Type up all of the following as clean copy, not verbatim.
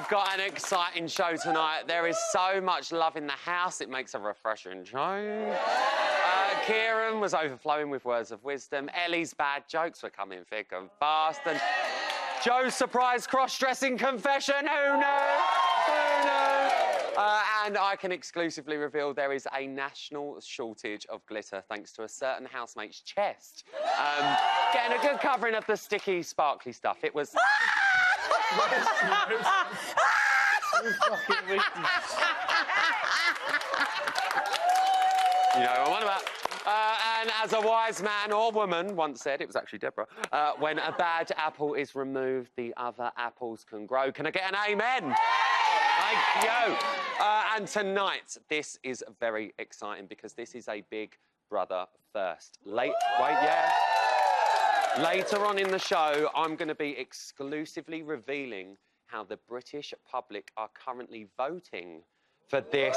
have got an exciting show tonight. There is so much love in the house, it makes a refreshing show. Kieran was overflowing with words of wisdom. Ellie's bad jokes were coming thick and fast. And Joe's surprise cross-dressing confession, who knew? Who knew? And I can exclusively reveal there is a national shortage of glitter thanks to a certain housemate's chest. Getting a good covering of the sticky, sparkly stuff. It was... You know what I'm on about. And as a wise man or woman once said, it was actually Deborah, when a bad apple is removed, the other apples can grow. Can I get an amen? Thank you. And tonight, this is very exciting because this is a Big Brother first. Later on in the show, I'm going to be exclusively revealing how the British public are currently voting for this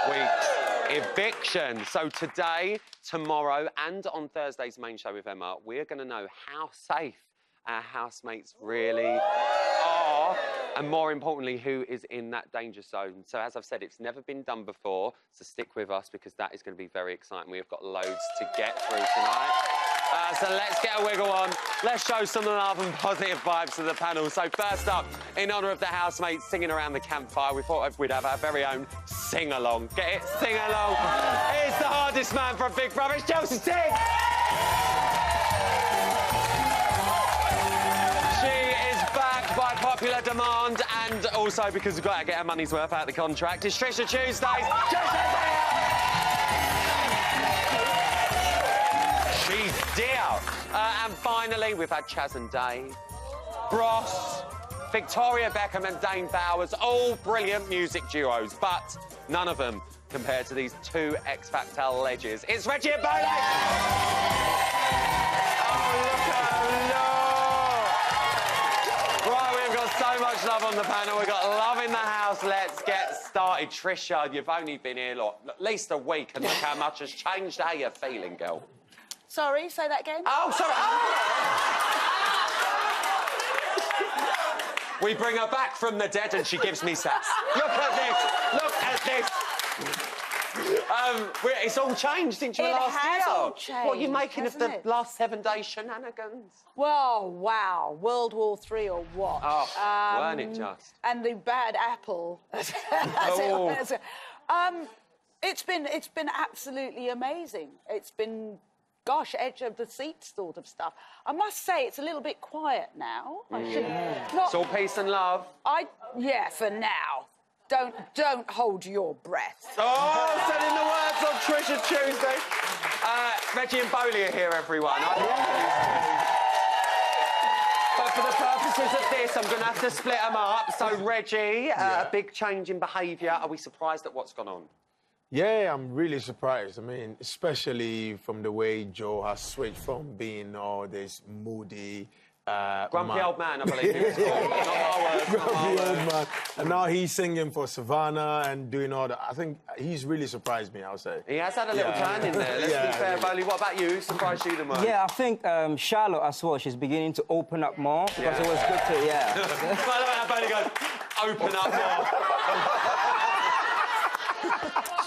week's eviction. So today, tomorrow, and on Thursday's main show with Emma, we're going to know how safe our housemates really are, and more importantly, who is in that danger zone. So as I've said, it's never been done before, so stick with us because that is going to be very exciting. We have got loads to get through tonight. So let's get a wiggle on. Let's show some love and positive vibes to the panel. So first up, in honour of the housemates singing around the campfire, we thought we'd have our very own sing-along. Get it? Sing-along. It's the hardest man from Big Brother. It's Chelsea Sing! She is back by popular demand and also because we've got to get our money's worth out of the contract. It's Trisha Tuesdays. She's dear. And finally, we've had Chaz and Dave, Bros, Victoria Beckham and Dane Bowers, all brilliant music duos, but none of them compared to these two X Factor legends. It's Reggie and Bowley! Oh, look at her, look! Right, we've got so much love on the panel. We've got love in the house. Let's get started. Trisha, you've only been here, look, at least a week, and look how much has changed. How you feeling, girl? Sorry, say that again. Oh, sorry. Oh. We bring her back from the dead and she gives me sass. Look at this. Look at this. It's all changed since you were last year. It has all changed, what are you making of the it? last 7 days shenanigans? Well, wow. World War III or what? Oh, weren't it just? And the bad apple. Oh. It's been absolutely amazing. It's been... gosh, edge of the seat sort of stuff. I must say, it's a little bit quiet now. I should not... It's all peace and love. Yeah, for now. Don't hold your breath. Oh, said in the words of Trisha Tuesday. Reggie and Bowley are here, everyone. But for the purposes of this, I'm going to have to split them up. So, Reggie, a big change in behaviour. Are we surprised at what's gone on? Yeah, I'm really surprised. I mean, especially from the way Joe has switched from being all this moody... grumpy old man, I believe he was called. Not my words, grumpy old man. And now he's singing for Savannah and doing all that. I think he's really surprised me, I'll say. He has had a little turn in there. Let's be fair, Bowley. What about you? Surprised you the most? Yeah, I think Charlotte as well, she's beginning to open up more because it was good to, By the way, how Bowley goes, open up more.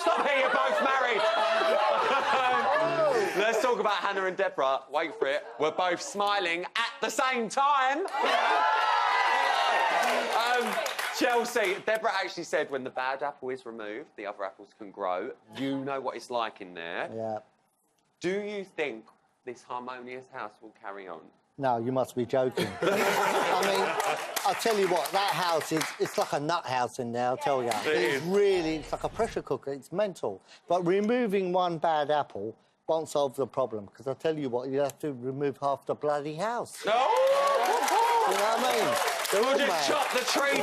Stop here, you're both married. Let's talk about Hannah and Deborah. Wait for it. We're both smiling at the same time. Chelsea, Deborah actually said when the bad apple is removed, the other apples can grow. You know what it's like in there. Yeah. Do you think this harmonious house will carry on? No, you must be joking. I mean, I'll tell you what, that house it's like a nut house in there, I'll tell you. It's like a pressure cooker, it's mental. But removing one bad apple won't solve the problem, because I'll tell you what, you have to remove half the bloody house. No! You know what I mean? We'll just chop the tree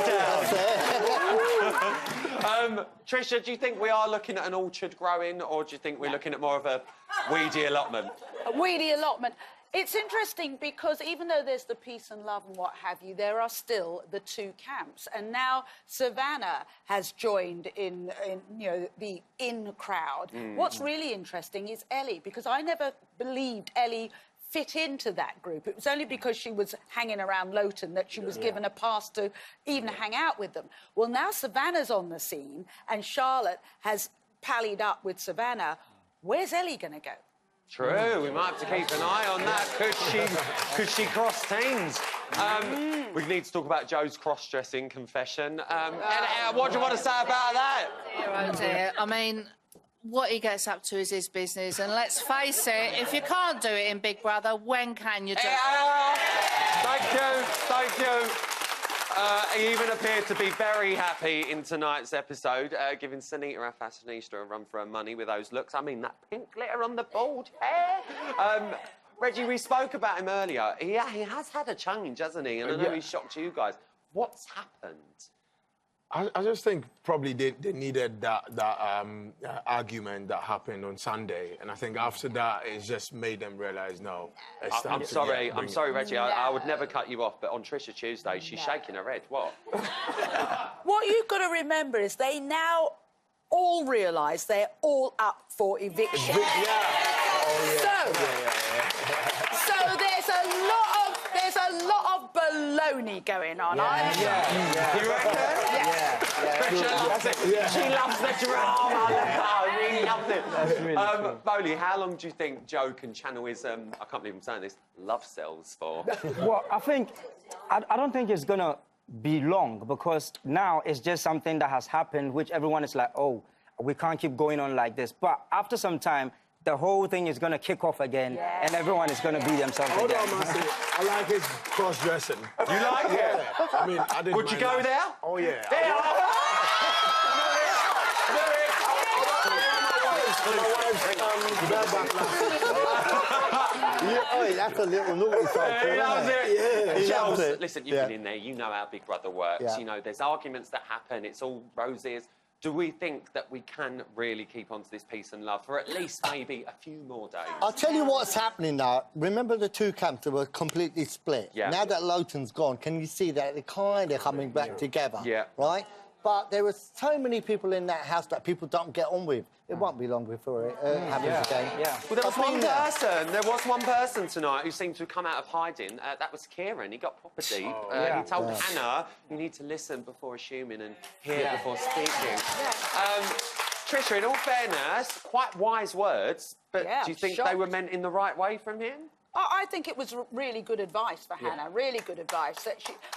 down. Trisha, do you think we are looking at an orchard growing, or do you think we're looking at more of a weedy allotment? A weedy allotment. It's interesting because even though there's the peace and love and what have you, there are still the two camps. And now Savannah has joined in you know, the in crowd. What's really interesting is Ellie, because I never believed Ellie fit into that group. It was only because she was hanging around Lowton that she was given a pass to even hang out with them. Well, now Savannah's on the scene and Charlotte has pallied up with Savannah. Where's Ellie going to go? True, we might have to keep an eye on that. Could she cross teams? We need to talk about Joe's cross-dressing confession. What do you want to say about that? Oh dear. I mean, what he gets up to is his business, and let's face it, if you can't do it in Big Brother, when can you do it? Thank you. He even appeared to be very happy in tonight's episode, giving Sunita, our fashionista, a run for her money with those looks. I mean, that pink glitter on the bald hair. Reggie, we spoke about him earlier. He has had a change, hasn't he? And I know he shocked you guys. What's happened? I just think probably they needed that argument that happened on Sunday, and I think after that it's just made them realise no. I'm sorry, Reggie. I would never cut you off, but on Trisha Tuesday, she's shaking her head. What? What you've got to remember is they now all realise they're all up for eviction. So there's a lot of baloney going on. You reckon? Trisha loves it. She loves the drama. I really loves it. That's really cool. Bowley, how long do you think Joe can channel his, I can't believe I'm saying this, love cells for? Well, I don't think it's gonna be long, because now it's just something that has happened, which everyone is like, oh, we can't keep going on like this. But after some time, the whole thing is going to kick off again, and everyone is going to be themselves again. Hold on, Marcy. I like his cross-dressing. You like it? I mean, I didn't Would you go there? Oh, yeah. That's a little naughty side. He loves it. He loves it. Listen, you've been in there. You know how Big Brother works. Yeah. You know, there's arguments that happen. It's all roses. Do we think that we can really keep on to this peace and love for at least maybe a few more days? I'll tell you what's happening now. Remember the two camps that were completely split? Yeah. Now that Lowton's gone, can you see that they're kind of coming back together? Yeah. Right? But there were so many people in that house that people don't get on with. It won't be long before it happens again. Yeah. Well, there was one person. There was one person tonight who seemed to have come out of hiding. That was Kieran. He got proper deep. He told Hannah, you need to listen before assuming and hear before speaking. Trisha, in all fairness, quite wise words, but do you think they were meant in the right way from him? I think it was really good advice for Hannah, really good advice.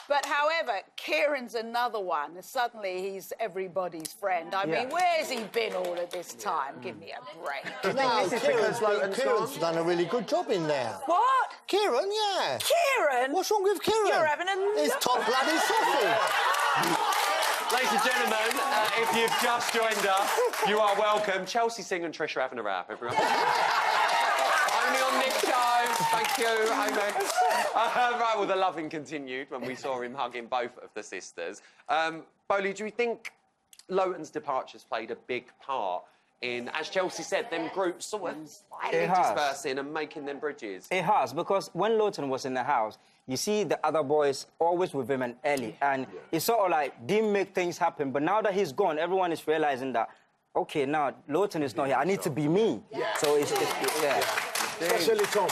But, however, Kieran's another one. Suddenly he's everybody's friend. I mean, where's he been all of this time? Give me a break. No, Kieran's done a really good job in there. What? Kieran, yeah. Kieran? What's wrong with Kieran? You're having a... It's top bloody sausage. Ladies and gentlemen, if you've just joined us, you are welcome. Chelsea Singh and Trisha having a rap, everyone. Only on Nick Show. Thank you, amen. Right, well, the loving continued when we saw him hugging both of the sisters. Bowley, do you think Lowton's departure's played a big part in, as Chelsea said, them groups sort of slightly dispersing and making them bridges? It has, because when Lowton was in the house, you see the other boys always with him and Ellie, and it sort of like didn't make things happen. But now that he's gone, everyone is realising that, OK, now Lowton is not here. I need to be me. So it's Especially Tom.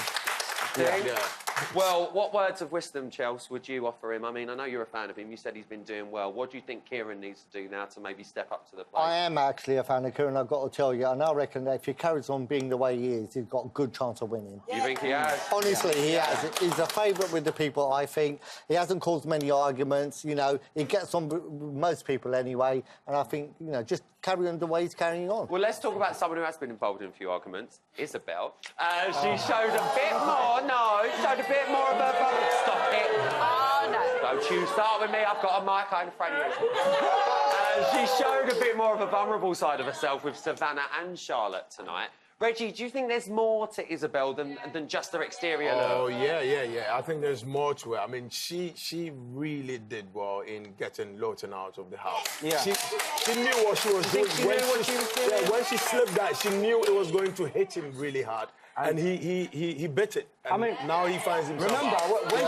Well, what words of wisdom, Chelsea, would you offer him? I mean, I know you're a fan of him. You said he's been doing well. What do you think Kieran needs to do now to maybe step up to the plate? I am actually a fan of Kieran, I've got to tell you. And I reckon that if he carries on being the way he is, he's got a good chance of winning. You think he has? Honestly, he has. He's a favourite with the people, I think. He hasn't caused many arguments, you know. He gets on with most people anyway. And I think, you know, just carry on the way he's carrying on. Well, let's talk about someone who has been involved in a few arguments. Isabel. She showed a bit more, showed a bit more of her... Stop it. Oh, no. Don't you start with me. I've got a mic in front of you. She showed a bit more of a vulnerable side of herself with Savannah and Charlotte tonight. Reggie, do you think there's more to Isabel than just her exterior look? Oh, yeah. I think there's more to it. I mean, she really did well in getting Lowton out of the house. Yeah. She knew what she was doing. She knew what she was doing? Yeah, when she slipped that, she knew it was going to hit him really hard. and he bit it. And I mean, now he finds himself. Remember, out. when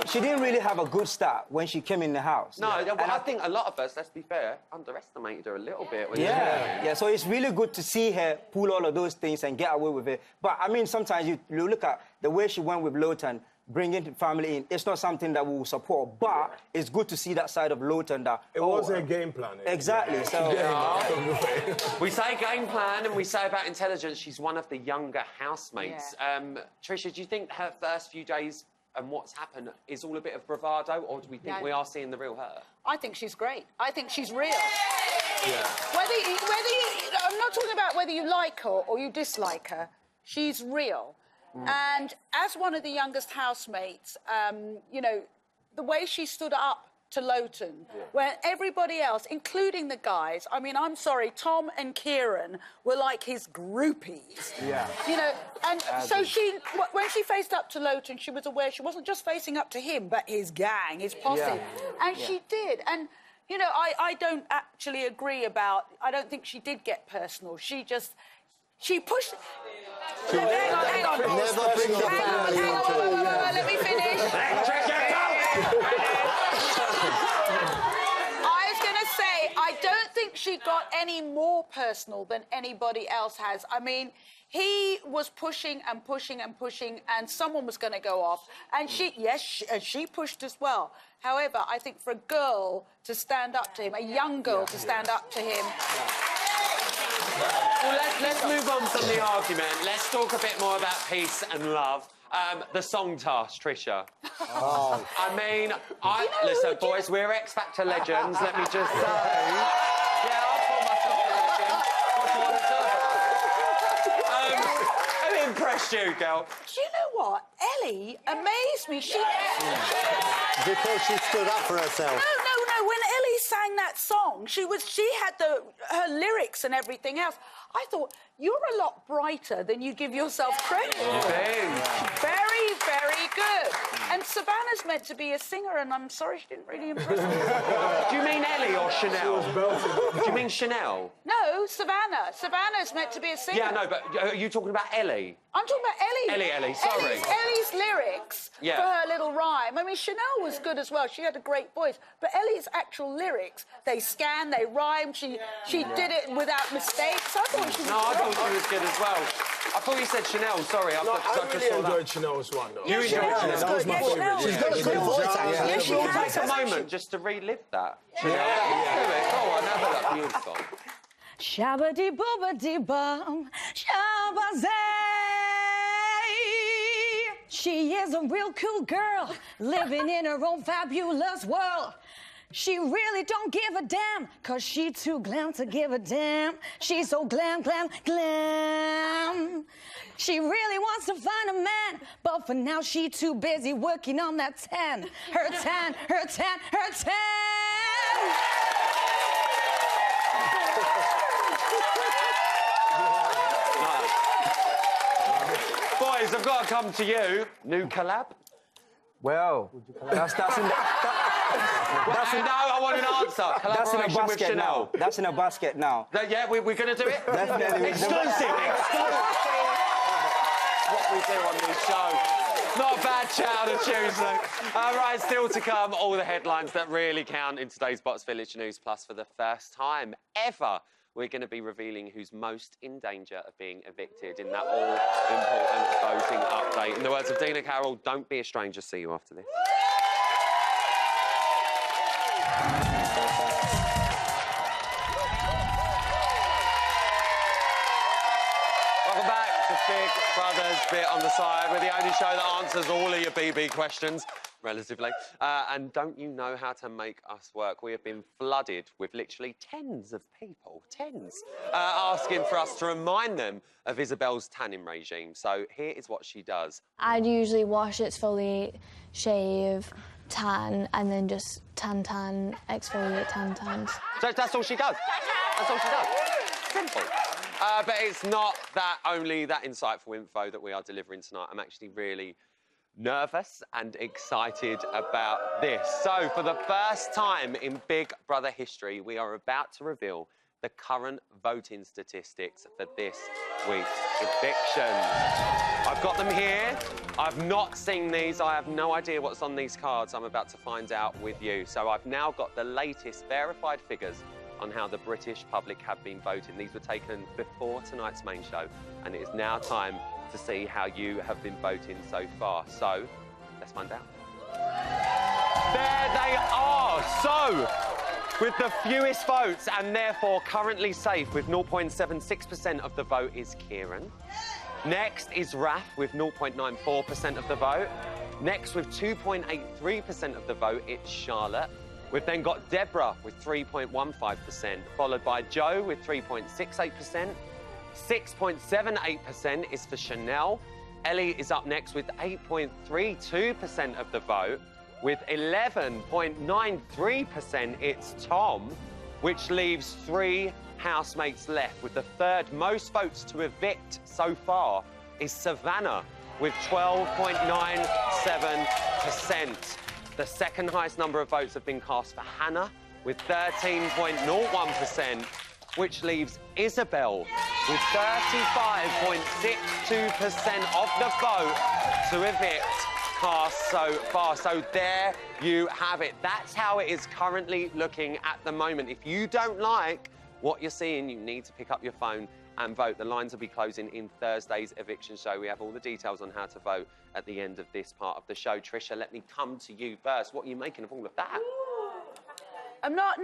she didn't really have a good start when she came in the house. No, I think a lot of us, let's be fair, underestimated her a little bit. Yeah. So it's really good to see her pull all of those things and get away with it. But I mean, sometimes you look at the way she went with Lowton, bringing the family in. It's not something that we will support, but it's good to see that side of Lowton. That it was a game plan. Exactly. Yeah. So we say game plan, and we say about intelligence. She's one of the younger housemates. Yeah. Trisha, do you think her first few days and what's happened is all a bit of bravado, or do we think we are seeing the real her? I think she's great. I think she's real. Yeah. Whether you, I'm not talking about whether you like her or you dislike her. She's real. And as one of the youngest housemates, you know, the way she stood up to Lowton, when everybody else, including the guys, I mean, I'm sorry, Tom and Kieran were like his groupies. Yeah. You know, and so when she faced up to Lowton, she was aware she wasn't just facing up to him, but his gang, his posse. Yeah. And she did. And, you know, I don't actually agree about, I don't think she did get personal. She pushed... Hang on. Never bring the family into it. Let me finish. I was going to say, I don't think she got any more personal than anybody else has. I mean, he was pushing and pushing and pushing, and someone was going to go off. And she pushed as well. However, I think for a girl to stand up to him, a young girl to stand up to him... Well, let's move on from the argument. Let's talk a bit more about peace and love. The song task, Trisha. Oh. I mean, listen, boys, we're X Factor legends. Let me just say, I'll call myself a legend. What do you want to do? Who impressed you, girl? Do you know what? Ellie amazed me. Because she stood up for herself. No. When Ellie sang that song, she had her lyrics and everything else. I thought, you're a lot brighter than you give yourself credit for. Very, very good. And Savannah's meant to be a singer, and I'm sorry she didn't really impress me. Do you mean Ellie or Chanel? Do you mean Chanel? No, Savannah. Savannah's meant to be a singer. Yeah, no, but are you talking about Ellie? I'm talking about Ellie. Ellie, sorry. Ellie's lyrics for her little rhyme. I mean, Chanel was good as well. She had a great voice. But Ellie's actual lyrics, they scan, they rhyme. She did it without mistakes. I thought she was I thought she was good as well. I thought you said Chanel, sorry. I really enjoyed Chanel's one, though. You enjoyed Chanel? That was my favourite. She's got a good voice, actually. Yeah, she We'll has. take a moment just to relive that. Chanel, do it. Go on, have a look. Beautiful. Shabba-dee-booba-dee-bum, shabba-zay. She is a real cool girl, living in her own fabulous world. She really don't give a damn, 'cause she too glam to give a damn. She's so glam, glam, glam. She really wants to find a man, but for now she too busy working on that tan. Her tan, her tan, her tan. Boys, I've got to come to you. New collab? well, that's in the... No, I want an answer. That's in a Collaboration with basket Chanel. now. That's in a basket now. Yeah, we're going to do it? Definitely. Exclusive. What we do on this show. Not a bad chat on a Tuesday. Right, still to come, all the headlines that really count in today's Box Village News. Plus, for the first time ever, we're going to be revealing who's most in danger of being evicted in that all-important voting update. In the words of Dina Carroll, don't be a stranger. See you after this. Welcome back to Big Brother's Bit on the Side. We're the only show that answers all of your BB questions, relatively. And don't you know how to make us work? We have been flooded with literally tens of people, asking for us to remind them of Isabel's tanning regime. So here is what she does. I'd usually wash, exfoliate, shave, tan, and then just tan, exfoliate, tan. So that's all she does. That's all she does. Simple. But it's not only that insightful info that we are delivering tonight. I'm actually really nervous and excited about this. So, for the first time in Big Brother history, we are about to reveal the current voting statistics for this week's evictions. I've got them here. I've not seen these. I have no idea what's on these cards. I'm about to find out with you. So I've now got the latest verified figures on how the British public have been voting. These were taken before tonight's main show, and it is now time to see how you have been voting so far. So, let's find out. There they are! So, with the fewest votes and therefore currently safe with 0.76% of the vote is Kieran. Next is Raf with 0.94% of the vote. Next with 2.83% of the vote, it's Charlotte. We've then got Deborah with 3.15%, followed by Joe with 3.68%. 6.78% is for Chanel. Ellie is up next with 8.32% of the vote. With 11.93%, it's Tom, which leaves 3 housemates left. With the third most votes to evict so far is Savannah with 12.97%. The second highest number of votes have been cast for Hannah with 13.01%, which leaves Isabel with 35.62% of the vote to evict cast so far. So there you have it. That's how it is currently looking at the moment. If you don't like what you're seeing, you need to pick up your phone and vote. The lines will be closing in Thursday's eviction show. We have all the details on how to vote at the end of this part of the show. Trisha, let me come to you first. What are you making of all of that? I'm not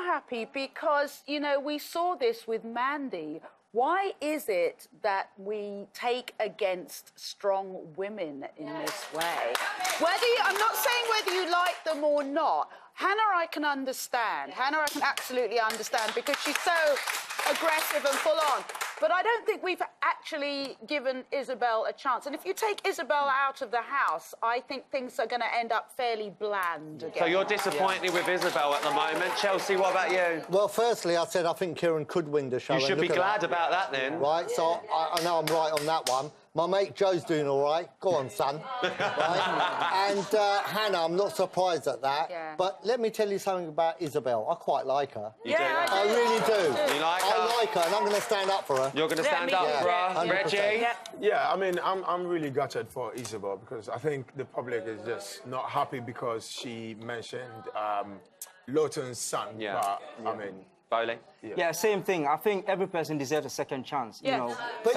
happy because, you know, we saw this with Mandy. Why is it that we take against strong women in this way? I'm not saying whether you like them or not. Hannah, I can understand. Hannah, I can absolutely understand because she's so aggressive and full on. But I don't think we've actually given Isabel a chance. And if you take Isabel out of the house, I think things are going to end up fairly bland again. So you're disappointed with Isabel at the moment. Chelsea, what about you? Well, firstly, I said I think Kieran could win the show. You should be glad about that then. Right, so I know I'm right on that one. My mate Joe's doing all right. Go on, son. Right? And Hannah, I'm not surprised at that. Yeah. But let me tell you something about Isabel. I quite like her. You do? I really do. You like her? I like her, and I'm going to stand up for her. You're going to stand up for her? Reggie? Yeah, I mean, I'm really gutted for Isabel because I think the public is just not happy because she mentioned Lawton's son. Yeah. But, I mean... Bowling? Yeah, same thing. I think every person deserves a second chance. Yeah. You know, But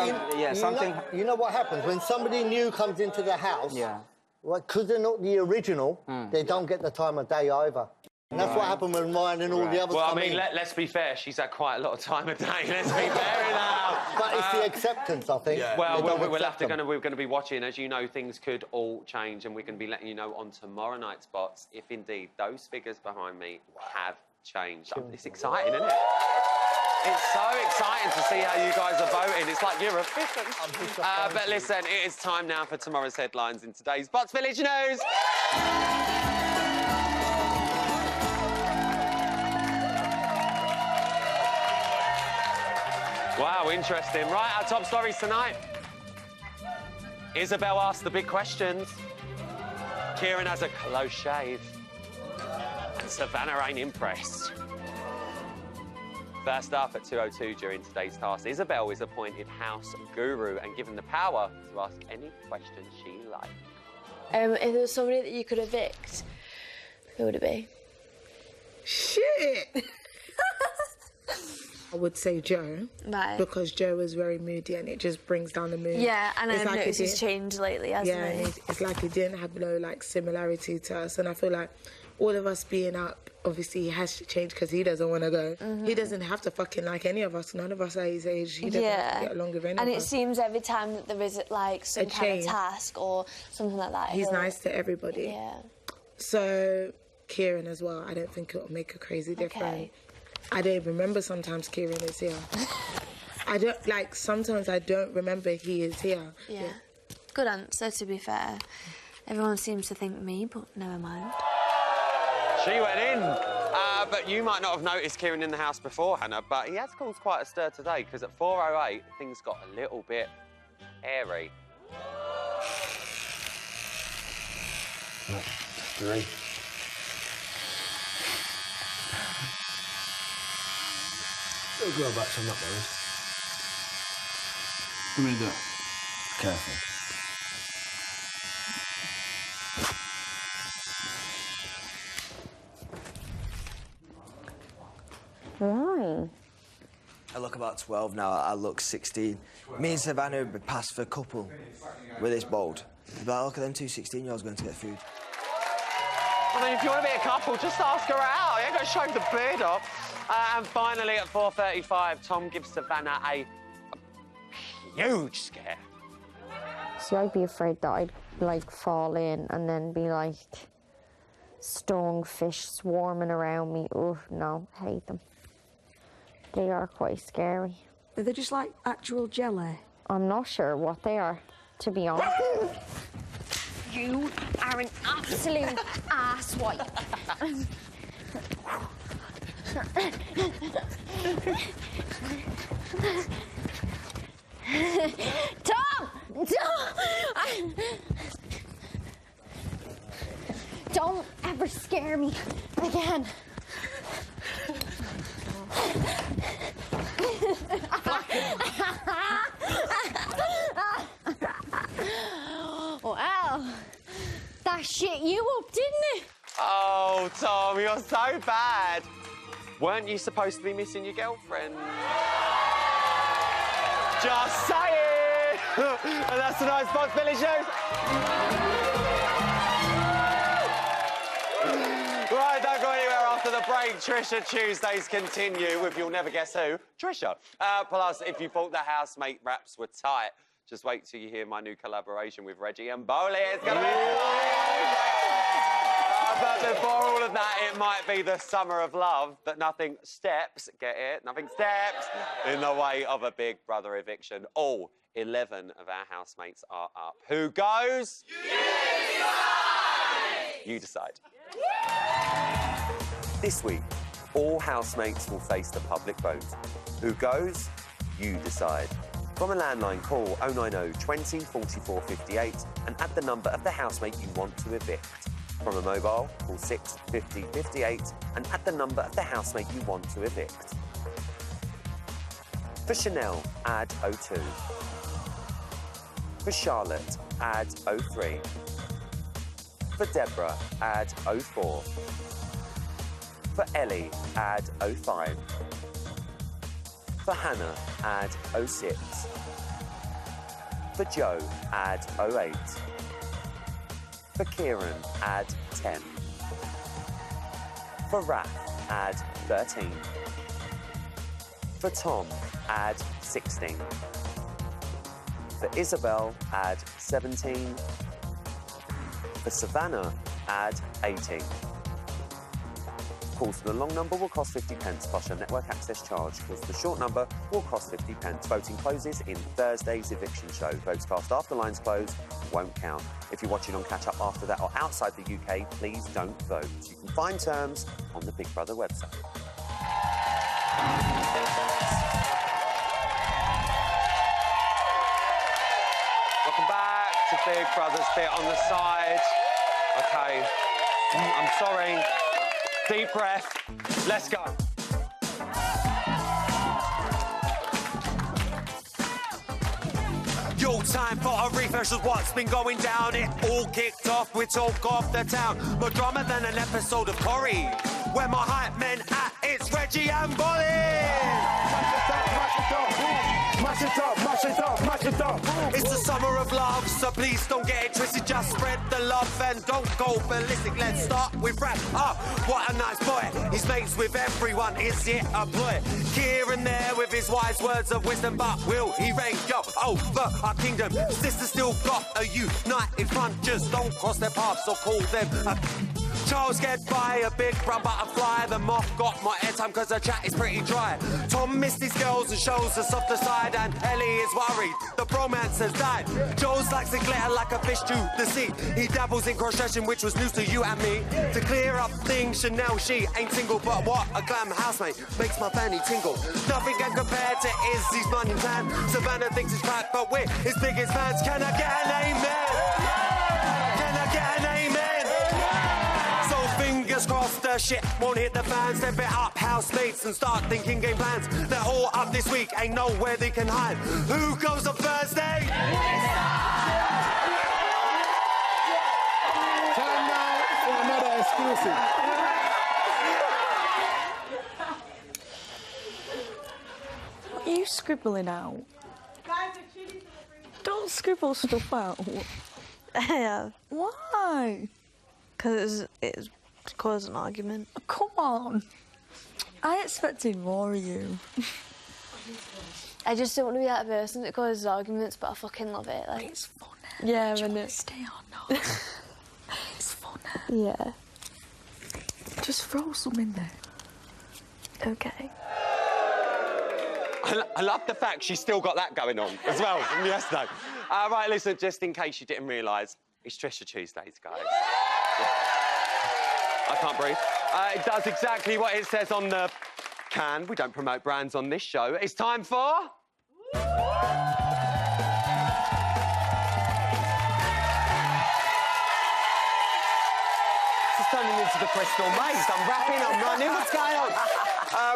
you know what happens when somebody new comes into the house? Yeah. Because they're not the original, they don't get the time of day either. And that's what happened with Ryan and all the others. Well, I come mean, in. let's be fair. She's had quite a lot of time a day. Let's be fair enough. But it's the acceptance, I think. Yeah. Well, They don't we're accept them. going to be watching. As you know, things could all change, and we're going to be letting you know on tomorrow night's spots if indeed those figures behind me have changed. It's exciting, isn't it? It's so exciting to see how you guys are voting. It's like you're efficient. But listen, it is time now for tomorrow's headlines in today's Bots Village News. Wow, interesting. Right, our top stories tonight. Isabel asked the big questions. Kieran has a close shave. And Savannah ain't impressed. First up at 2:02 during today's task, Isabel is appointed house guru and given the power to ask any questions she likes. If there was somebody that you could evict, who would it be? Shit! I would say Joe. Right. Because Joe is very moody and it just brings down the mood. Yeah, and It's I've like noticed it he's did- changed lately, hasn't Yeah, he? and it's like he didn't have no, like, similarity to us. And I feel like all of us being up, obviously he has to change because he doesn't want to go. He doesn't have to fucking like any of us. None of us are his age. He doesn't have to get along with any and of it us. seems every time that there is like some kind of change. task or something like that. He's he'll- nice to everybody. Yeah. So, Kieran as well, I don't think it'll make a crazy difference. Okay. I don't even remember sometimes Kieran is here. I don't, like, sometimes I don't remember he is here. Yeah. Good answer, to be fair. Everyone seems to think me, but never mind. She went in. But you might not have noticed Kieran in the house before, Hannah, but he has caused quite a stir today because at 4:08 things got a little bit airy. Still grow back, so I'm not worried. You want me to do it? Careful. Why? I look about 12 now, I look 16. Me and Savannah would be passed for a couple with this bold. But look at them two 16-year-olds going to get food. I mean, if you want to be a couple, just ask her out. You ain't got to shave the beard off. And finally, at 4:35, Tom gives Savannah a huge scare. See, I'd be afraid that I'd, like, fall in and then be, like, stung fish swarming around me. Oh, no, hate them. They are quite scary. Are they just like actual jelly? I'm not sure what they are, to be honest. You are an absolute asswipe. Tom! Don't ever scare me again. Wow, that shit you up, didn't it? Oh, Tom, you're so bad. Weren't you supposed to be missing your girlfriend? Just saying! And that's tonight's Box Billy Shows. Right, don't go anywhere after the break. Trisha Tuesdays continue with You'll Never Guess Who, Trisha. Plus, if you thought the housemate raps were tight, just wait till you hear my new collaboration with Reggie and Bowley. It's going to be... But before all of that, it might be the summer of love, but nothing steps, get it? Nothing steps in the way of a Big Brother eviction. All 11 of our housemates are up. Who goes? You decide. This week, all housemates will face the public vote. Who goes? You decide. From a landline, call 090 20 44 58 and add the number of the housemate you want to evict. From a mobile, call 6 50 58 and add the number of the housemate you want to evict. For Chanel, add 02. For Charlotte, add 03. For Deborah, add 04. For Ellie, add 05. For Hannah, add 06. For Joe, add 08. For Kieran, add 10. For Raph, add 13. For Tom, add 16. For Isabel, add 17. For Savannah, add 18. Calls to the long number will cost 50 pence plus your network access charge. Calls to the short number will cost 50 pence. Voting closes in Thursday's eviction show. Votes cast after lines close won't count. If you're watching on Catch Up after that or outside the UK, please don't vote. You can find terms on the Big Brother website. Welcome back to Big Brother's bit on the side. Okay, I'm sorry. Deep breath. Let's go. Yo, time for a refresh of what's been going down. It all kicked off with talk of the town. More drama than an episode of Corrie. Where my hype men at, it's Reggie and Bolly. Mash it up, mash it up, mash it up. It's the summer of love, so please don't get it twisted. Just spread the love and don't go ballistic. Let's start with rap. What a nice boy. He's mates with everyone. Is it a ploy? Kieran there with his wise words of wisdom, but will he reign? Yo, over our kingdom. Sister still got a united front. Just don't cross their paths or call them a... Charles get by a big brown butterfly. The moth got my airtime cause her chat is pretty dry. Tom missed his girls and shows the softer side. And Ellie is worried, the bromance has died. Jones likes to glitter like a fish to the sea. He dabbles in cross-dressing, which was news to you and me. To clear up things, Chanel, she ain't single. But what a glam housemate, makes my fanny tingle. Nothing can compare to Izzy's money plan. Savannah thinks it's crap, but we're his biggest fans. Can I get an amen? Can I get an amen? Fingers crossed the first shit won't hit the fan. Step it up, housemates, and start thinking game plans. They're all up this week, ain't nowhere they can hide. Who goes on Thursday? Time now for another exclusive. What are you scribbling out? Don't scribble stuff out. Yeah. Why? Because it's caused an argument. Oh, come on. I expected more of you. I just don't want to be that person that causes arguments, but I fucking love it. Like, it's fun. Yeah, and it. Stay on, no. It's fun. Yeah. Just throw some in there. Okay. I love the fact she's still got that going on as well from yesterday. Right, listen, just in case you didn't realise, it's Trisha Tuesdays, guys. I can't breathe. It does exactly what it says on the can. We don't promote brands on this show. It's time for... It's turning into the Crystal Maze. I'm rapping, I'm running. What's going on?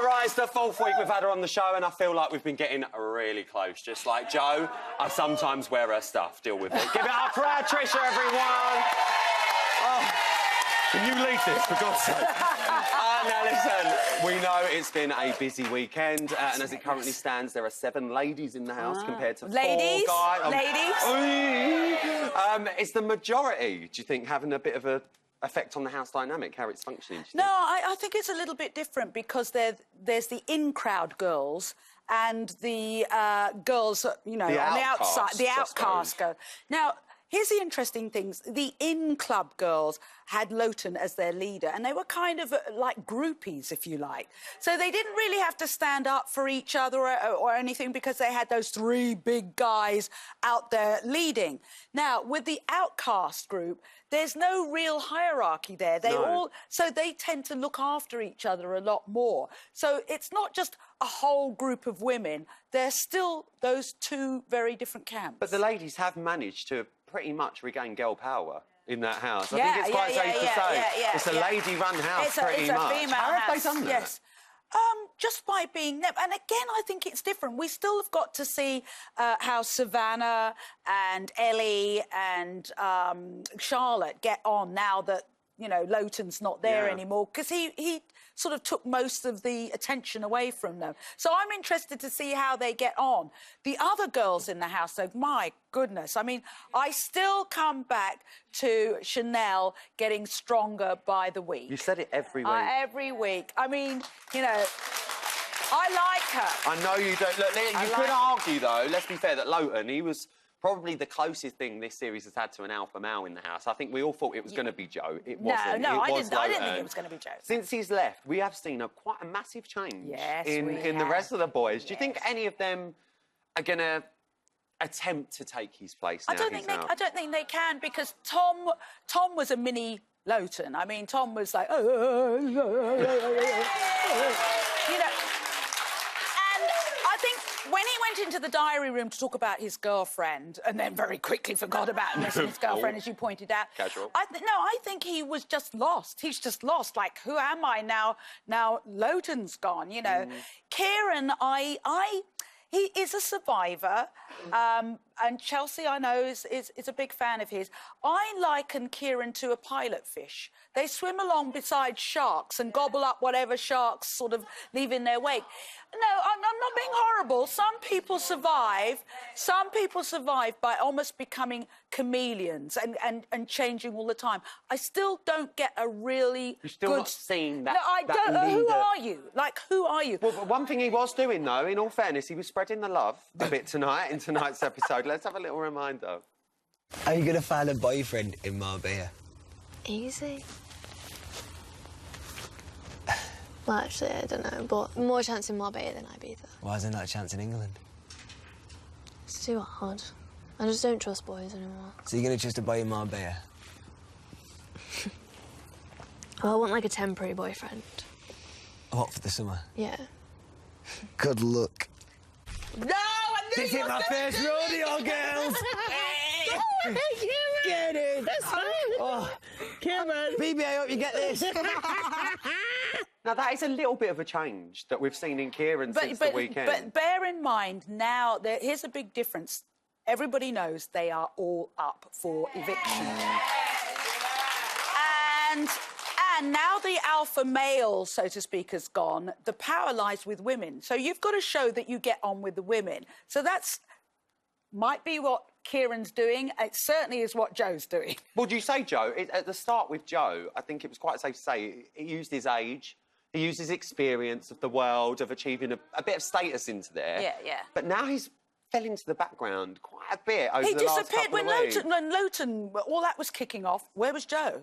Right, it's the 4th week we've had her on the show, and I feel like we've been getting really close. Just like Joe, I sometimes wear her stuff. Deal with it. Give it up for our Trisha, everyone. Oh, can you lead this, for God's sake? Now, listen, we know it's been a busy weekend, and as it currently stands, there are 7 ladies in the house compared to 4 guys. Ladies? Is the majority, do you think, having a bit of a effect on the house dynamic, how it's functioning? No, I think it's a little bit different because there's the in-crowd girls and the girls, you know, on the outside, the outcast girls. Now, here's the interesting things. The in-club girls had Lowton as their leader, and they were kind of like groupies, if you like. So they didn't really have to stand up for each other or anything because they had those 3 big guys out there leading. Now, with the outcast group, there's no real hierarchy there. So they tend to look after each other a lot more. So it's not just a whole group of women. They're still those 2 very different camps. But the ladies have managed to pretty much regain girl power in that house. I think it's quite safe to say. It's a lady-run house, pretty much. It's a female How house. have they done that? Yes. Just by being... And again, I think it's different. We still have got to see how Savannah and Ellie and Charlotte get on now that, you know, Lowton's not there anymore, because he sort of took most of the attention away from them. So I'm interested to see how they get on. The other girls in the house, though, my goodness. I mean, I still come back to Chanel getting stronger by the week. You said it every week. Every week. I mean, you know, I like her. I know you don't. Look, you could argue, though, let's be fair, that Lowton, he was probably the closest thing this series has had to an alpha male in the house. I think we all thought it was going to be Joe. It wasn't. No, I was didn't think it was going to be Joe. Since he's left, we have seen quite a massive change in the rest of the boys. Do you think any of them are going to attempt to take his place now? I don't think they can, because Tom was a mini Lowton. I mean, Tom was like, you know. When he went into the diary room to talk about his girlfriend and then very quickly forgot about missing his girlfriend, as you pointed out. Casual. I think he was just lost. He's just lost. Like, who am I now? Now Lowton's gone, you know. Kieran, he is a survivor, and Chelsea, I know, is a big fan of his. I liken Kieran to a pilot fish. They swim along beside sharks and gobble up whatever sharks sort of leave in their wake. No, I'm not being horrible. Some people survive by almost becoming chameleons and changing all the time. I still don't get a really You're still good... not seeing that. No, I don't. Who are you? Like, who are you? Well, one thing he was doing, though, in all fairness, he was spreading the love a bit tonight in tonight's episode. Let's have a little reminder. Are you going to find a boyfriend in Marbella? Easy. Well, actually, I don't know, but more chance in Marbella than Ibiza. Why is there not a chance in England? It's too hard. I just don't trust boys anymore. So you're going to trust a boy in Marbella? Well, I want, like, a temporary boyfriend. What, for the summer? Yeah. Good luck. No, I knew This is my first rodeo, girls! Kieran! That's oh, Kieran! BB, I hope you get this. Now, that is a little bit of a change that we've seen in Kieran since the weekend. But bear in mind, now, here's a big difference. Everybody knows they are all up for eviction. And now the alpha male, so to speak, has gone. The power lies with women. So you've got to show that you get on with the women. So that's might be what Kieran's doing. It certainly is what Joe's doing. Well, do you say, Joe, at the start with Joe, I think it was quite safe to say he used his age, he used his experience of the world, of achieving a bit of status into there. Yeah, yeah. But now he's fell into the background quite a bit over He the last disappeared couple when of weeks. Luton, all that was kicking off. Where was Joe?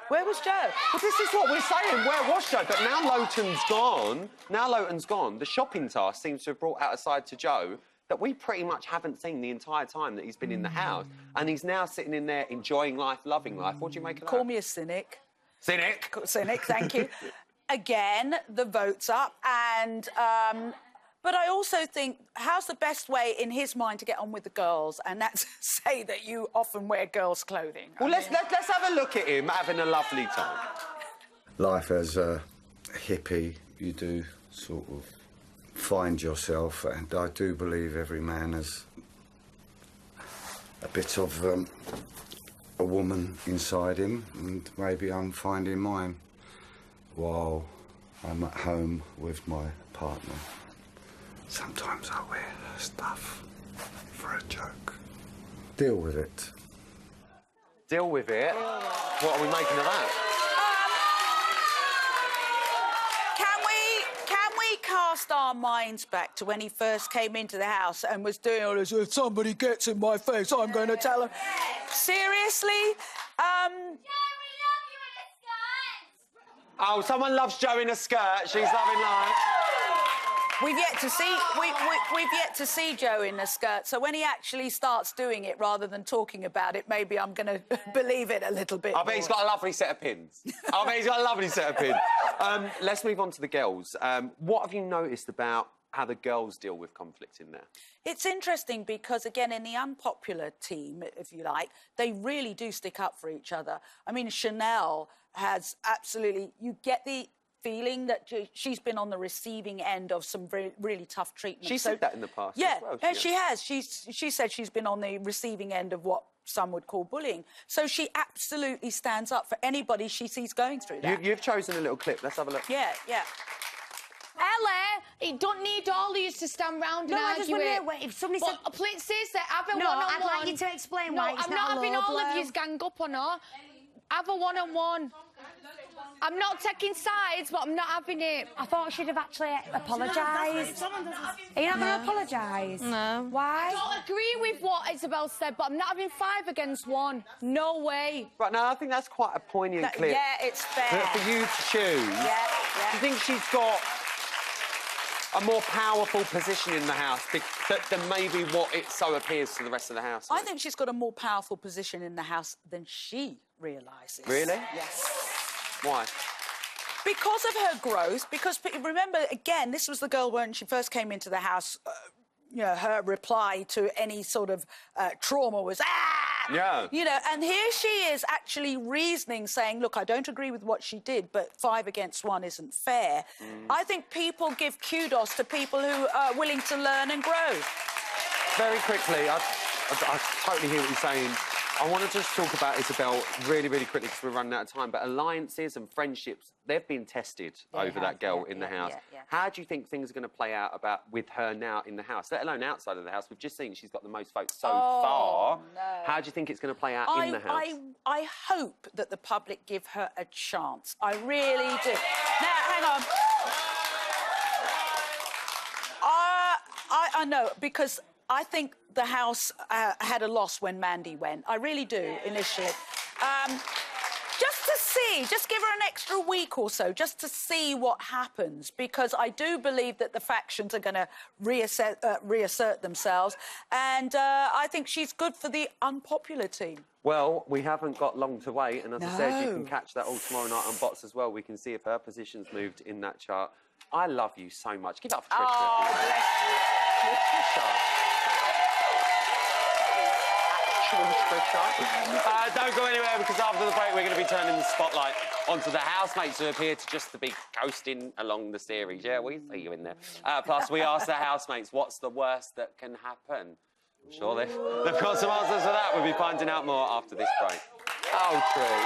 Where was Joe? Well, this is what we're saying. Where was Joe? But now Lowton's gone. Now Lowton's gone. The shopping task seems to have brought out a side to Joe that we pretty much haven't seen the entire time that he's been in the house. And he's now sitting in there enjoying life, loving life. What do you make of that? Call me a cynic. Cynic. Cynic, thank you. Again, the vote's up. And, but I also think, how's the best way in his mind to get on with the girls? And that's say that you often wear girls' clothing. Well, let's have a look at him having a lovely time. Life as a hippie, you do sort of find yourself, and I do believe every man has a bit of a woman inside him, and maybe I'm finding mine while I'm at home with my partner. Sometimes I wear her stuff for a joke. Deal with it. Deal with it? What are we making of that? Can we cast our minds back to when he first came into the house and was doing all this, if somebody gets in my face, I'm going to tell them. Seriously? Oh, someone loves Joe in a skirt. She's loving life. We've yet to see Joe in a skirt. So when he actually starts doing it rather than talking about it, maybe I'm going to believe it a little bit. I bet he's got a lovely set of pins. Let's move on to the girls. What have you noticed about how the girls deal with conflict in there? It's interesting because, again, in the unpopular team, if you like, they really do stick up for each other. I mean, Chanel has absolutely... You get the feeling that she's been on the receiving end of some really tough treatment. She said that in the past yeah, as well. She has. She said she's been on the receiving end of what some would call bullying. So she absolutely stands up for anybody she sees going through that. You've chosen a little clip. Let's have a look. Yeah, yeah. Ella, you don't need all of you to stand round and argue. I just want to wait. If somebody said... Please, sister, have a no, one-on-one. I'd like you to explain why it's I'm not having all of you blow. gang up or not. Have a one-on-one. I'm not taking sides, but I'm not having it. I thought she'd have actually apologised. Are you not going to apologise? No. Why? I don't agree with what Isabel said, but I'm not having 5 against 1. No way. Right, now, I think that's quite a poignant clip. Yeah, it's fair. For you to choose. Yeah, yeah. Do you think she's got a more powerful position in the house than maybe what it so appears to the rest of the house? I think she's got a more powerful position in the house than she realises. Really? Yes. Why? Because of her growth, because remember, again, this was the girl when she first came into the house, you know, her reply to any sort of trauma was, ah! Yeah. You know, and here she is actually reasoning, saying, look, I don't agree with what she did, but 5 against 1 isn't fair. I think people give kudos to people who are willing to learn and grow. Very quickly, I totally hear what you're saying. I want to just talk about Isabel really, really quickly because we're running out of time. But alliances and friendships, they've been tested over that girl in the house. How do you think things are going to play out with her now in the house, let alone outside of the house? We've just seen she's got the most votes so far. No. How do you think it's going to play out in the house? I hope that the public give her a chance. I really do. Now, hang on. I know, because I think the house had a loss when Mandy went. I really do, initially. Just give her an extra week or so, just to see what happens, because I do believe that the factions are going to reassert themselves, and I think she's good for the unpopular team. Well, we haven't got long to wait, and as I said, you can catch that all tomorrow night on Bots as well. We can see if her position's moved in that chart. I love you so much. Give it up for Trish. Oh, bless you. Trish. Trisha. Don't go anywhere, because after the break, we're going to be turning the spotlight onto the housemates who appear to just to be coasting along the series. Yeah, we see you in there. Plus, we asked the housemates, what's the worst that can happen? I'm sure they've got some answers for that. We'll be finding out more after this break. Oh, true.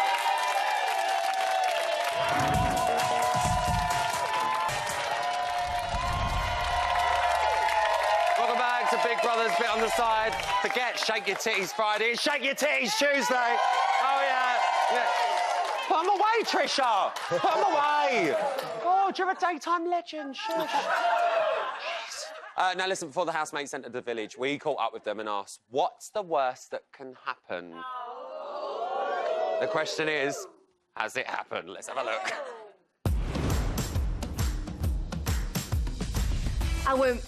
Welcome back to Big Brother's Bit on the Side. Forget Shake Your Titties Friday. It's Shake Your Titties Tuesday. Oh, yeah. Put them away, Trisha. Put them away. Oh, you're a daytime legend. Shush. Now, listen, before the housemates entered the village, we caught up with them and asked, what's the worst that can happen? The question is, has it happened? Let's have a look. I won't...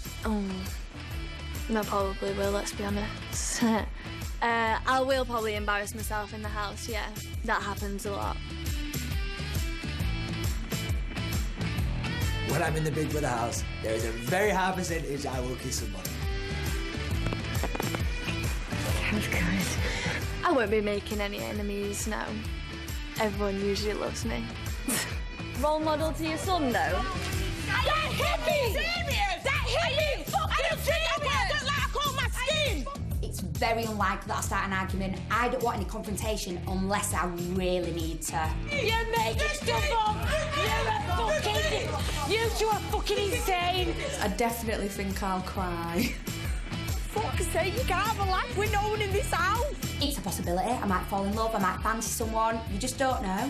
no, probably will, let's be honest. I will probably embarrass myself in the house, yeah. That happens a lot. When I'm in the Big Brother house, there is a very high percentage I will kiss someone. Sounds good. I won't be making any enemies, no. Everyone usually loves me. Role model to your son, though? That hippie! Serious? That hippie! Fucking serious! I don't like to call my skin! It's very unlikely that I'll start an argument. I don't want any confrontation unless I really need to. You're making stuff up! You're a fucking... You two are fucking insane! I definitely think I'll cry. Fuck's sake, you can't have a life with no one in this house! It's a possibility. I might fall in love, I might fancy someone. You just don't know.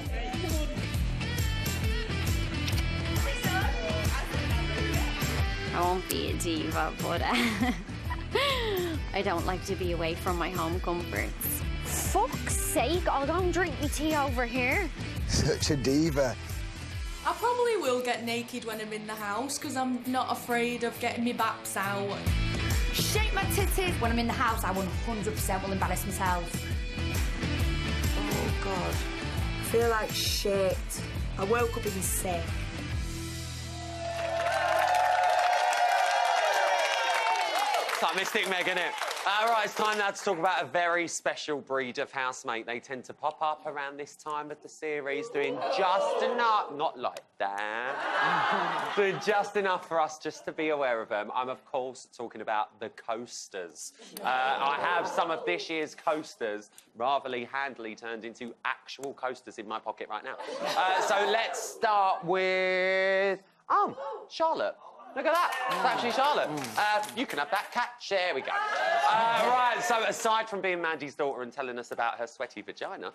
I won't be a diva, but I don't like to be away from my home comforts. Fuck's sake, I'll go and drink my tea over here. Such a diva. I probably will get naked when I'm in the house because I'm not afraid of getting my baps out. Shake my titties. When I'm in the house, I 100% will embarrass myself. Oh, God. I feel like shit. I woke up being sick. It's like Mystic Meg, isn't it? Right, it's time now to talk about a very special breed of housemate. They tend to pop up around this time of the series, doing just enough, not like that, doing just enough for us just to be aware of them. I'm, of course, talking about the coasters. I have some of this year's coasters ratherly handily turned into actual coasters in my pocket right now. So let's start with... Oh, Charlotte. Look at that. It's actually Charlotte. You can have that catch. There we go. Right, so aside from being Mandy's daughter and telling us about her sweaty vagina,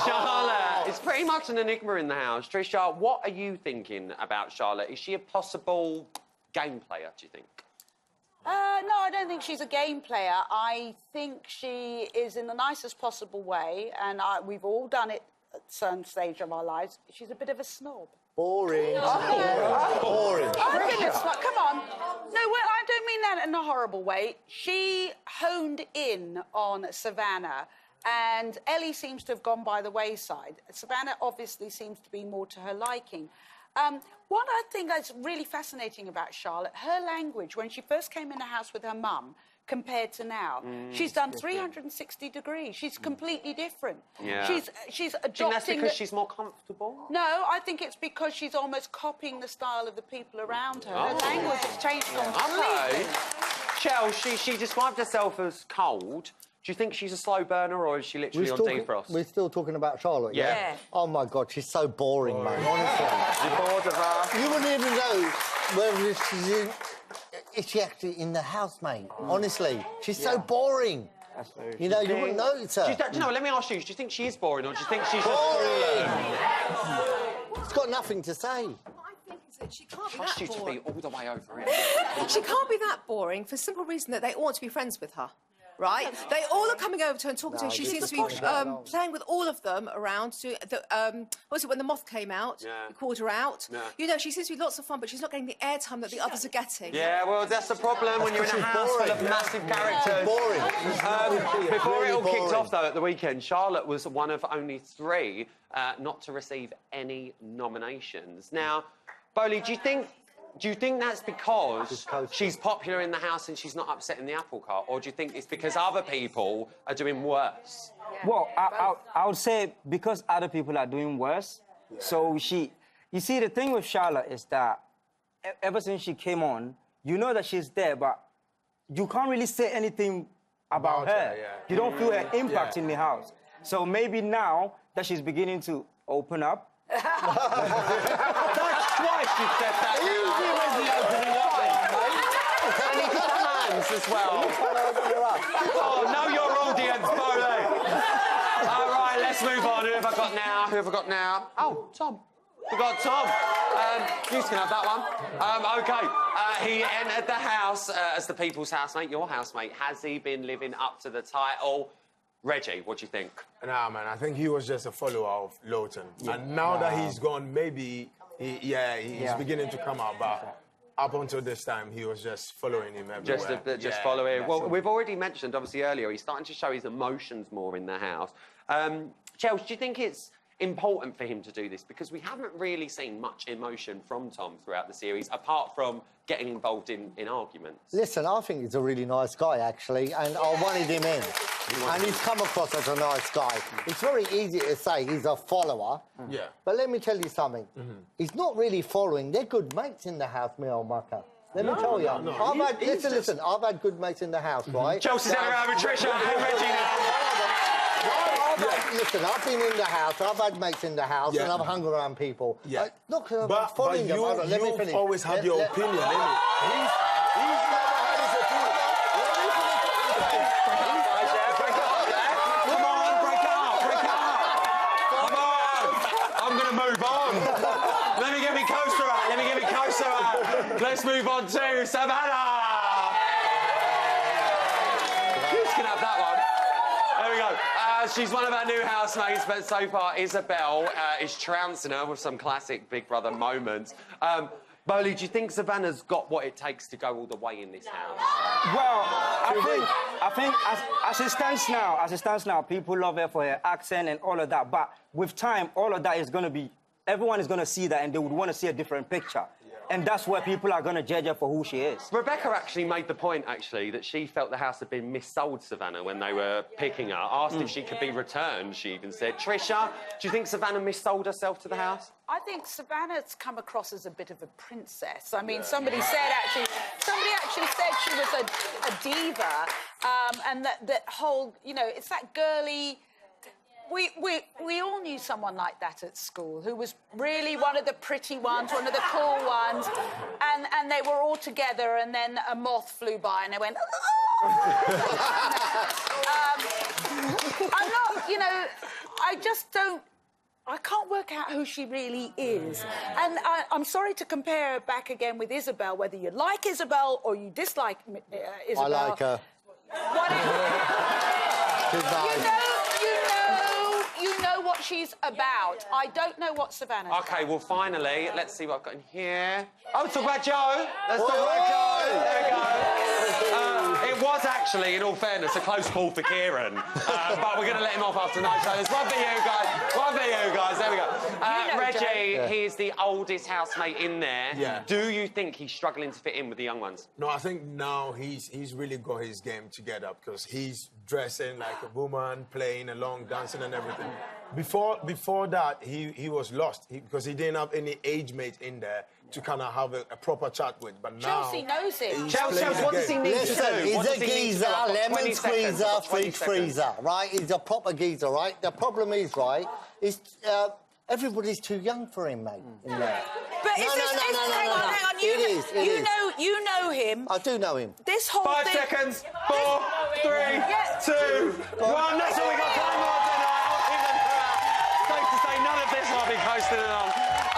Charlotte is pretty much an enigma in the house. Trisha, what are you thinking about Charlotte? Is she a possible game player, do you think? No, I don't think she's a game player. I think she is in the nicest possible way, and we've all done it at some stage of our lives. She's a bit of a snob. Boring. Boring. I think it's like, come on. No, well, I don't mean that in a horrible way. She honed in on Savannah, and Ellie seems to have gone by the wayside. Savannah obviously seems to be more to her liking. What I think is really fascinating about Charlotte, her language, when she first came in the house with her mum, compared to now. She's done 360 degrees. She's completely different. Yeah. She's adopting... Do you think that's because she's more comfortable? No, I think it's because she's almost copying the style of the people around her. Her language has changed completely. Okay. Chel, she described herself as cold. Do you think she's a slow burner, or is she literally on defrost? We're still talking about Charlotte, yeah? Yeah. Oh, my God, she's so boring, man, honestly. You're bored of her? You wouldn't even know whether she's in... Is she actually in the house, mate? Honestly, she's so boring. That's very You know, you wouldn't notice her. Do you know, let me ask you, do you think she is boring, or do you think she's boring? It's got nothing to say. She can't be Trust that you to boring. be all the way over it. She can't be that boring for the simple reason that they all want to be friends with her. Right? They all are coming over to her and talking to her. She seems to be playing with all of them around. What was it, when the moth came out? Yeah. He called her out. Yeah. You know, she seems to be lots of fun, but she's not getting the airtime that the others are getting. Yeah, well, that's the problem when you're in a house full of massive characters. Boring. Before it all kicked boring. off, though, at the weekend, Charlotte was one of only 3 not to receive any nominations. Now, Bowley, do you think Do you think that's because she's popular in the house and she's not upsetting the apple cart? Or do you think it's because other people are doing worse? Well, I would say because other people are doing worse, so she... You see, the thing with Charlotte is that ever since she came on, you know that she's there, but you can't really say anything about her. You don't feel her impact in the house. So maybe now that she's beginning to open up... That's twice you said that. And he got hands as well. Oh, know your audience, Bowley. All right, let's move on. Who have I got now? Who have I got now? Oh, Tom. We've got Tom. You can have that one. OK. He entered the house as the people's housemate, your housemate. Has he been living up to the title? Reggie, what do you think? Nah, man, I think he was just a follower of Lowton. Yeah. And now that he's gone, maybe, he's beginning to come out. But up until this time, he was just following him everywhere. Just following. Well, we've already mentioned, obviously, earlier, he's starting to show his emotions more in the house. Chelsea, do you think it's important for him to do this? Because we haven't really seen much emotion from Tom throughout the series, apart from getting involved in arguments. Listen, I think he's a really nice guy, actually, and I wanted him in. And he's come across as a nice guy. It's very easy to say he's a follower. Yeah. But let me tell you something. He's not really following. They're good mates in the house, me old mucker. Let me tell you. Listen, I've had good mates in the house, right? Chelsea's out around with Trisha and Reggie now. Listen, I've been in the house, I've had mates in the house, and I've hung around people. Yeah. Look, I'm following them. Let me finish. You've always had your opinion, innit? He's never had his opinion. Let me finish. Break it up. Come on, break it up. Come on. I'm going to move on. Let me get me closer out. Let's move on to Savannah. Who's going to have that one? There we go. She's one of our new housemates, but so far Isabel is trouncing her with some classic Big Brother moments. Bowley, do you think Savannah's got what it takes to go all the way in this house? Well, I think as it stands now, people love her for her accent and all of that. But with time, all of that is going to be... Everyone is going to see that and they would want to see a different picture. And that's where people are going to judge her for who she is. Rebecca actually made the point, that she felt the house had been missold Savannah when they were picking her. Asked if she could be returned, she even said. Trisha, do you think Savannah missold herself to the house? I think Savannah's come across as a bit of a princess. I mean, somebody actually said she was a diva, and that whole, it's that girly... We all knew someone like that at school who was really one of the pretty ones, one of the cool ones, and they were all together, and then a moth flew by and they went, I'm not, I just don't... I can't work out who she really is. And I'm sorry to compare her back again with Isabel, whether you like Isabel or you dislike Isabel. I like her. You know what she's about. I don't know what Savannah's OK, well, finally, let's see what I've got in here. Oh, talk about Joe. Let's talk about Joe. There we go. It was actually, in all fairness, a close call for Kieran. But we're going to let him off after tonight. So there's one for you guys. There we go. Reggie, he's the oldest housemate in there. Yeah. Do you think he's struggling to fit in with the young ones? No, I think now he's really got his game together because he's dressing like a woman, playing along, dancing and everything. Before that, he was lost because he didn't have any age mate in there to kind of have a proper chat with. But now... Chelsea knows him. Chelsea, what does he need to do? He's a geezer, lemon squeezer, fridge freezer, right? He's a proper geezer, right? The problem is, right, is everybody's too young for him, mate, in there. But hang on. You know him. I do know him. This whole 5 seconds. 4, 3, 2, 1. That's all we got time for tonight. I'll keep them throughout. Safe to say none of this will be posted on.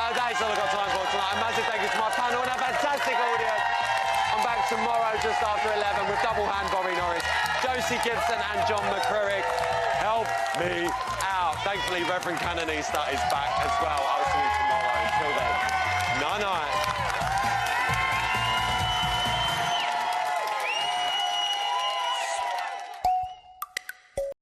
That is all I've got time for tonight. A massive thank you to my panel and a fantastic audience. I'm back tomorrow just after 11 with double hand Bobby Norris, Josie Gibson and John McCririck. Help me out. Thankfully, Reverend Canonista is back as well. I'll see you tomorrow. Until then, night-night.